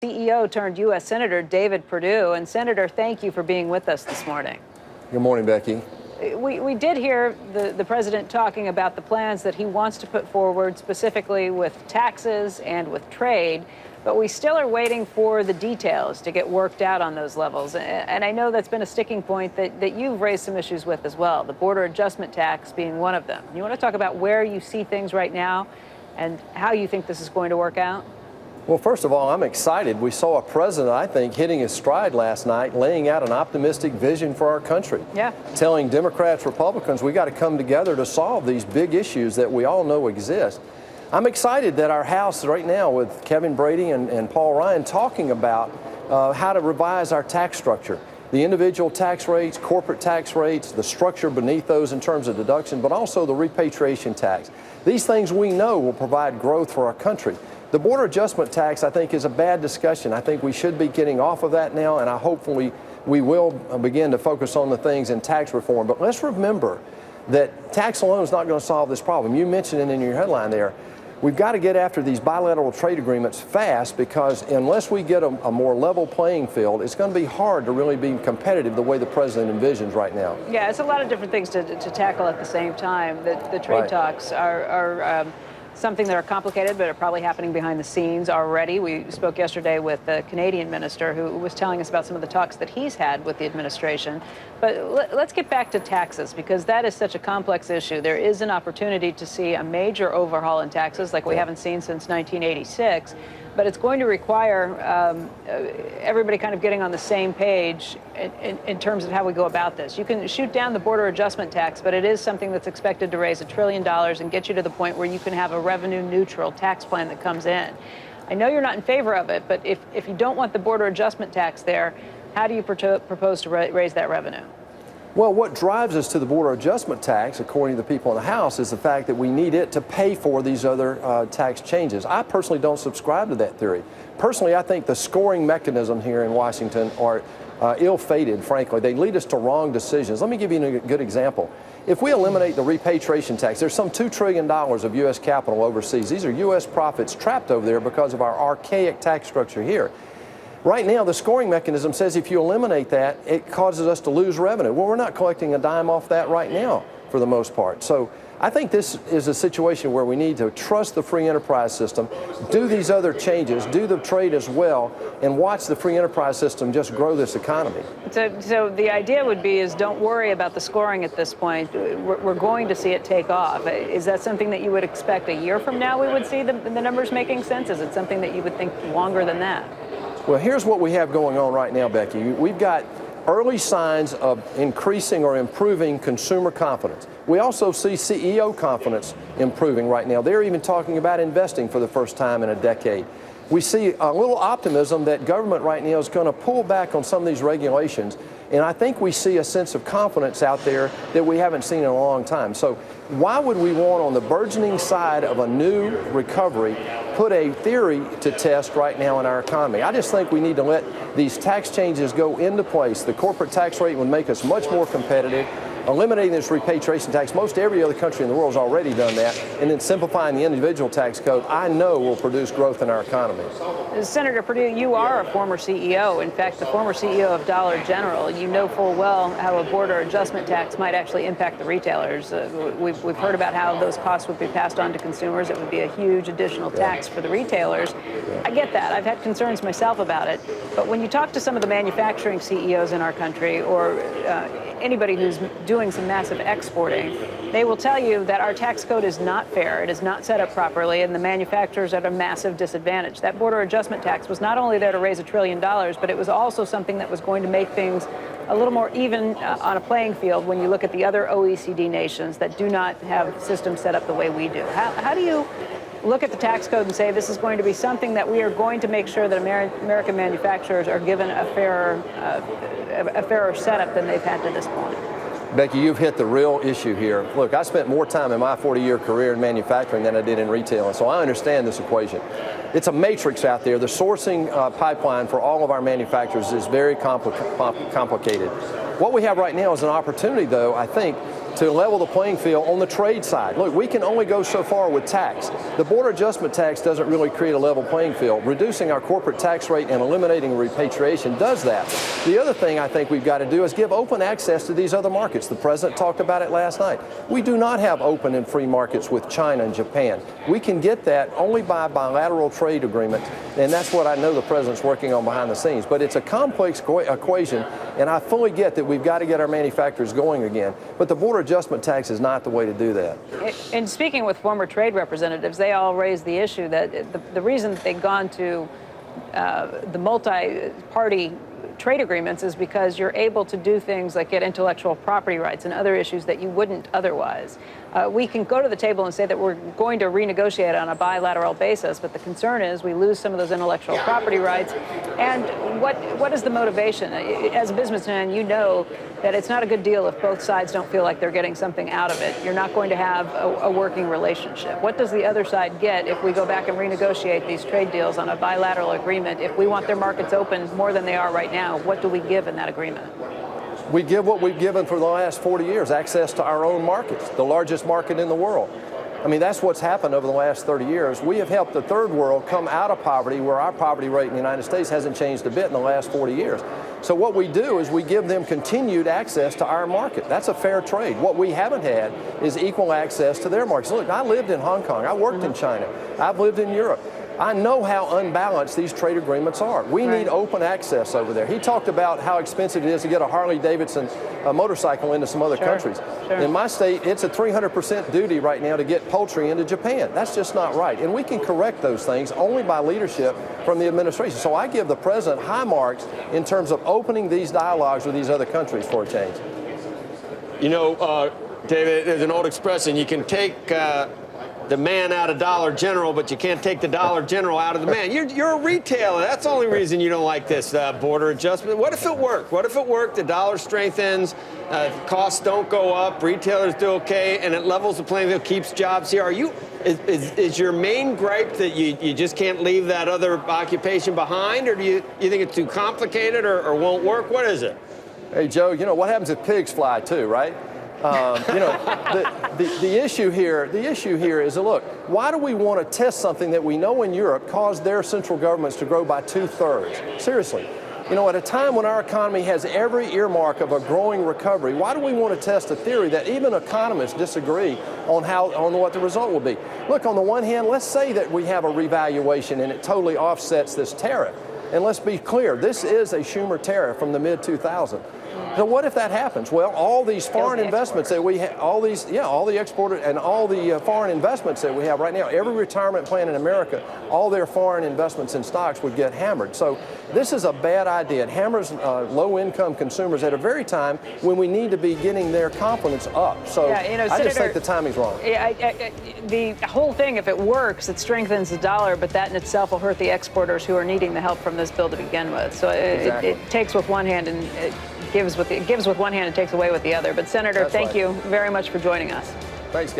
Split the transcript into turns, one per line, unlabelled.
CEO turned U.S. Senator David Perdue. And Senator, thank you for being with us this morning.
Good morning, Becky.
We did hear the president talking about the plans that he wants to put forward, specifically with taxes and with trade, but we still are waiting for the details to get worked out on those levels. And I know that's been a sticking point that you've raised some issues with as well, the border adjustment tax being one of them. You want to talk about where you see things right now and how you think this is going to work out?
Well, first of all, I'm excited. We saw a president, I think, hitting his stride last night, laying out an optimistic vision for our country.
Yeah.
Telling Democrats, Republicans, we got to come together to solve these big issues that we all know exist. I'm excited that our House right now with Kevin Brady and Paul Ryan talking about how to revise our tax structure. The individual tax rates, corporate tax rates, the structure beneath those in terms of deduction, but also the repatriation tax. These things we know will provide growth for our country. The border adjustment tax, I think, is a bad discussion. I think we should be getting off of that now, and I hopefully we will begin to focus on the things in tax reform. But let's remember that tax alone is not going to solve this problem. You mentioned it in your headline there. We've got to get after these bilateral trade agreements fast, because unless we get a more level playing field, it's going to be hard to really be competitive the way the president envisions right now.
Yeah, it's a lot of different things to tackle at the same time. The trade talks are something that are complicated, but are probably happening behind the scenes already. We spoke yesterday with the Canadian minister who was telling us about some of the talks that he's had with the administration. But let's get back to taxes, because that is such a complex issue. There is an opportunity to see a major overhaul in taxes like we haven't seen since 1986. But it's going to require everybody kind of getting on the same page in terms of how we go about this. You can shoot down the border adjustment tax, but it is something that's expected to raise $1 trillion and get you to the point where you can have a revenue neutral tax plan that comes in. I know you're not in favor of it, but if you don't want the border adjustment tax there, how do you propose to raise that revenue?
Well, what drives us to the border adjustment tax, according to the people in the House, is the fact that we need it to pay for these other tax changes. I personally don't subscribe to that theory. Personally, I think the scoring mechanism here in Washington are ill-fated, frankly. They lead us to wrong decisions. Let me give you a good example. If we eliminate the repatriation tax, there's some $2 trillion of U.S. capital overseas. These are U.S. profits trapped over there because of our archaic tax structure here. Right now, the scoring mechanism says if you eliminate that, it causes us to lose revenue. Well, we're not collecting a dime off that right now, for the most part. So I think this is a situation where we need to trust the free enterprise system, do these other changes, do the trade as well, and watch the free enterprise system just grow this economy.
So the idea would be is don't worry about the scoring at this point. We're going to see it take off. Is that something that you would expect a year from now we would see the numbers making sense? Is it something that you would think longer than that?
Well, here's what we have going on right now, Becky. We've got early signs of increasing or improving consumer confidence. We also see CEO confidence improving right now. They're even talking about investing for the first time in a decade. We see a little optimism that government right now is going to pull back on some of these regulations. And I think we see a sense of confidence out there that we haven't seen in a long time. So why would we want, on the burgeoning side of a new recovery, put a theory to test right now in our economy? I just think we need to let these tax changes go into place. The corporate tax rate would make us much more competitive. Eliminating this repatriation tax, most every other country in the world has already done that, and then simplifying the individual tax code, I know will produce growth in our economy.
Senator Perdue, you are a former CEO. In fact, the former CEO of Dollar General. You know full well how a border adjustment tax might actually impact the retailers. We've heard about how those costs would be passed on to consumers. It would be a huge additional tax for the retailers. I get that. I've had concerns myself about it. But when you talk to some of the manufacturing CEOs in our country, or anybody who's doing some massive exporting, they will tell you that our tax code is not fair. It is not set up properly, and the manufacturers are at a massive disadvantage. That border adjustment tax was not only there to raise $1 trillion, but it was also something that was going to make things a little more even on a playing field when you look at the other OECD nations that do not have systems set up the way we do. How do you look at the tax code and say this is going to be something that we are going to make sure that American manufacturers are given a fairer setup than they've had to this point?
Becky, you've hit the real issue here. Look, I spent more time in my 40-year career in manufacturing than I did in retail, and so I understand this equation. It's a matrix out there. The sourcing pipeline for all of our manufacturers is very complicated. What we have right now is an opportunity, though, I think, to level the playing field on the trade side. Look, we can only go so far with tax. The border adjustment tax doesn't really create a level playing field. Reducing our corporate tax rate and eliminating repatriation does that. The other thing I think we've got to do is give open access to these other markets. The president talked about it last night. We do not have open and free markets with China and Japan. We can get that only by bilateral trade agreements, and that's what I know the president's working on behind the scenes. But it's a complex equation, and I fully get that we've got to get our manufacturers going again. But the border adjustment tax is not the way to do that.
And speaking with former trade representatives, they all raised the issue that the reason that they've gone to the multi-party trade agreements is because you're able to do things like get intellectual property rights and other issues that you wouldn't otherwise. We can go to the table and say that we're going to renegotiate on a bilateral basis, but the concern is we lose some of those intellectual property rights. And what is the motivation? As a businessman, you know that it's not a good deal if both sides don't feel like they're getting something out of it. You're not going to have a working relationship. What does the other side get if we go back and renegotiate these trade deals on a bilateral agreement? If we want their markets open more than they are right now, what do we give in that agreement?
We give what we've given for the last 40 years, access to our own markets, the largest market in the world. I mean, that's what's happened over the last 30 years. We have helped the third world come out of poverty, where our poverty rate in the United States hasn't changed a bit in the last 40 years. So what we do is we give them continued access to our market. That's a fair trade. What we haven't had is equal access to their markets. Look, I lived in Hong Kong. I worked in China. I've lived in Europe. I know how unbalanced these trade agreements are. We need open access over there. He talked about how expensive it is to get a Harley-Davidson motorcycle into some other countries. In my state, it's a 300% duty right now to get poultry into Japan. That's just not right. And we can correct those things only by leadership from the administration. So I give the president high marks in terms of opening these dialogues with these other countries for a change.
You know, David, there's an old expression, you can take the man out of Dollar General, but you can't take the Dollar General out of the man. You're a retailer. That's the only reason you don't like this border adjustment. What if it worked? What if it worked? The dollar strengthens, costs don't go up, retailers do okay, and it levels the playing field, keeps jobs here. Is your main gripe that you just can't leave that other occupation behind, or do you think it's too complicated or won't work? What is it?
Hey, Joe, you know, what happens if pigs fly too, right? You know, the issue here is, look, why do we want to test something that we know in Europe caused their central governments to grow by 2/3? Seriously. You know, at a time when our economy has every earmark of a growing recovery, why do we want to test a theory that even economists disagree on what the result will be? Look, on the one hand, let's say that we have a revaluation and it totally offsets this tariff. And let's be clear, this is a Schumer tariff from the mid-2000s. So what if that happens? Well, all these foreign investments that we have, all the exported and all the foreign investments that we have right now, every retirement plan in America, all their foreign investments in stocks would get hammered. So this is a bad idea. It hammers low-income consumers at a very time when we need to be getting their confidence up. So
yeah, you know,
I just think the timing's wrong.
The whole thing, if it works, it strengthens the dollar, but that in itself will hurt the exporters who are needing the help from this bill to begin with. So it takes with one hand and it gives with one hand and takes away with the other. But Senator, thank you very much for joining us.
Thanks, guys.